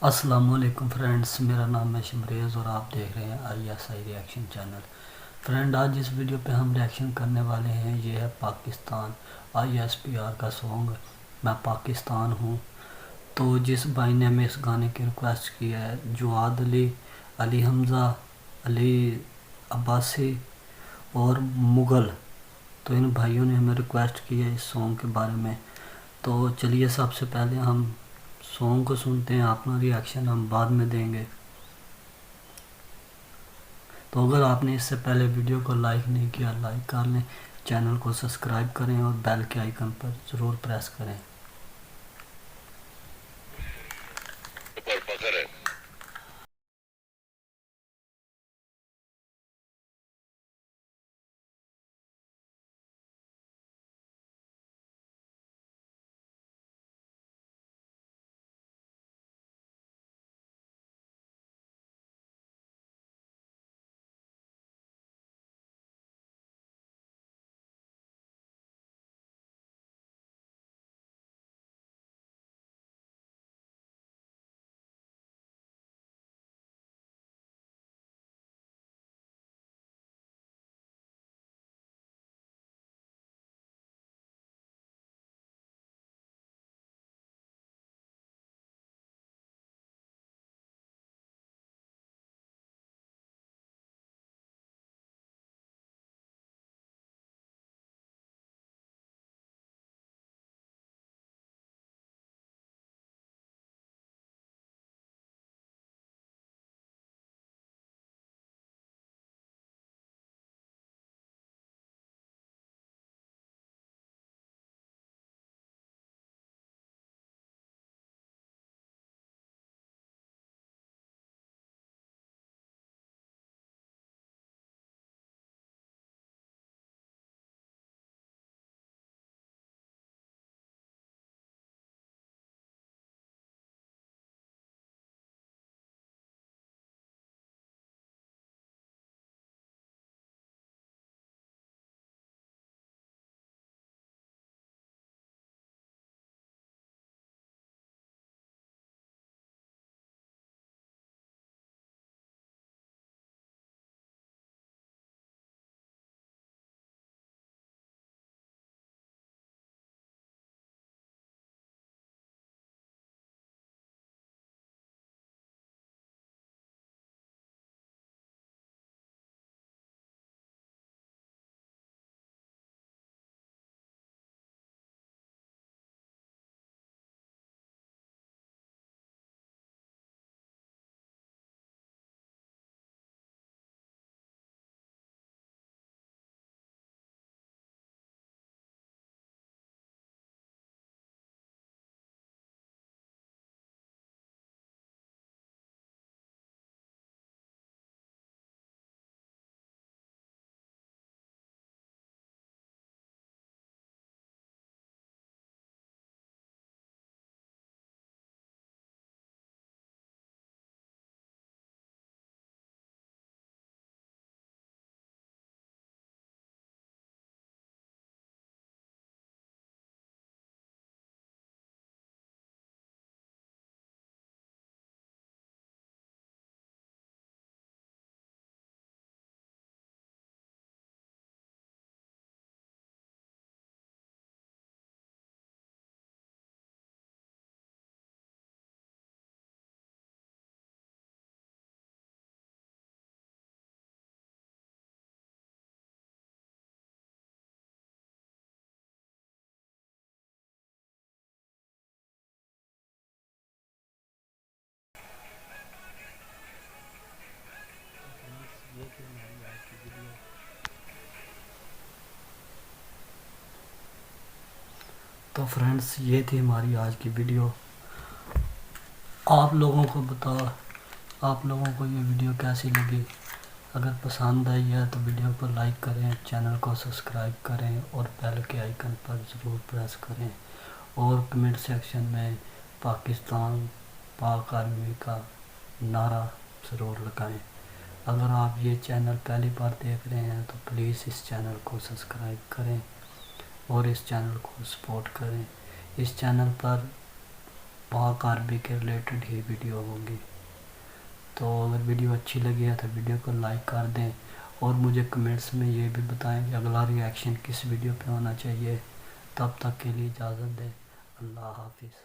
السلام علیکم فرینڈس، میرا نام ہے شمریز اور آپ دیکھ رہے ہیں I S I reaction channel. Friend, آج اس ویڈیو پہ ہم ریئیکشن کرنے والے ہیں، یہ ہے Pakistan I S P R کا سانگ میں پاکستان ہوں۔ تو جس بھائی نے ہمیں اس گانے کی ریکویسٹ کی ہے، جواد علی، علی حمزہ، علی عباسی اور مغل، تو ان بھائیوں نے ہمیں ریکویسٹ کی ہے اس سانگ کے بارے میں۔ تو چلیے سب سے پہلے ہم سانگ کو سنتے ہیں، اپنا ریئیکشن ہم بعد میں دیں گے۔ تو اگر آپ نے اس سے پہلے ویڈیو کو لائک نہیں کیا، لائک کر لیں، چینل کو سبسکرائب کریں اور بیل کے آئیکن پر ضرور پریس کریں۔ تو فرینڈس، یہ تھی ہماری آج کی ویڈیو۔ آپ لوگوں کو یہ ویڈیو کیسی لگی؟ اگر پسند آئی ہے تو ویڈیو کو لائک کریں، چینل کو سبسکرائب کریں اور بیل کے آئیکن پر ضرور پریس کریں، اور کمنٹ سیکشن میں پاکستان پاک آرمی کا نعرہ ضرور لگائیں۔ اگر آپ یہ چینل پہلی بار دیکھ رہے ہیں تو پلیز اس چینل کو سبسکرائب کریں اور اس چینل کو سپورٹ کریں۔ اس چینل پر پاک عربی کے ریلیٹڈ ہی ویڈیو ہوگی۔ تو اگر ویڈیو اچھی لگی ہے تو ویڈیو کو لائک کر دیں، اور مجھے کمنٹس میں یہ بھی بتائیں کہ اگلا ریاکشن کس ویڈیو پہ ہونا چاہیے۔ تب تک کے لیے اجازت دیں، اللہ حافظ۔